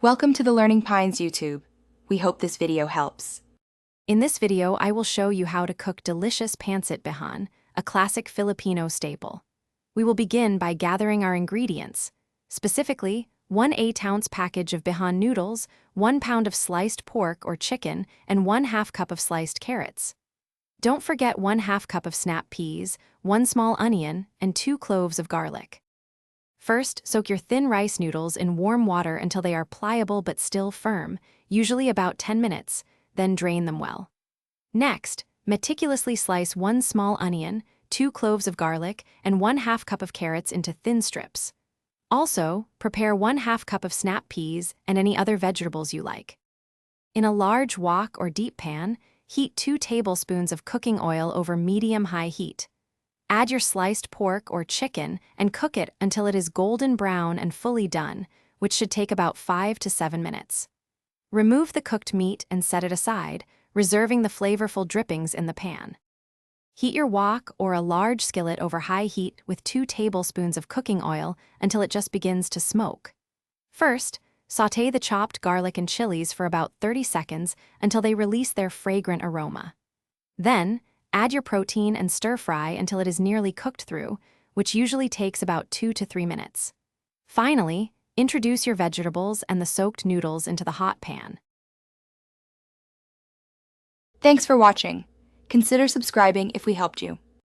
Welcome to the Learning Pines YouTube. We hope this video helps. In this video, I will show you how to cook delicious Pancit Bihon, a classic Filipino staple. We will begin by gathering our ingredients, specifically 1 8-ounce package of Bihon noodles, 1 pound of sliced pork or chicken, and 1/2 cup of sliced carrots. Don't forget 1/2 cup of snap peas, 1 small onion, and 2 cloves of garlic. First, soak your thin rice noodles in warm water until they are pliable but still firm, usually about 10 minutes, then drain them well. Next, meticulously slice 1 small onion, 2 cloves of garlic, and 1/2 cup of carrots into thin strips. Also, prepare 1/2 cup of snap peas and any other vegetables you like. In a large wok or deep pan, heat 2 tablespoons of cooking oil over medium-high heat. Add your sliced pork or chicken and cook it until it is golden brown and fully done, which should take about 5 to 7 minutes. Remove the cooked meat and set it aside, reserving the flavorful drippings in the pan. Heat your wok or a large skillet over high heat with 2 tablespoons of cooking oil until it just begins to smoke. First, sauté the chopped garlic and chilies for about 30 seconds until they release their fragrant aroma. Then, add your protein and stir-fry until it is nearly cooked through, which usually takes about 2 to 3 minutes. Finally, introduce your vegetables and the soaked noodles into the hot pan. Thanks for watching. Consider subscribing if we helped you.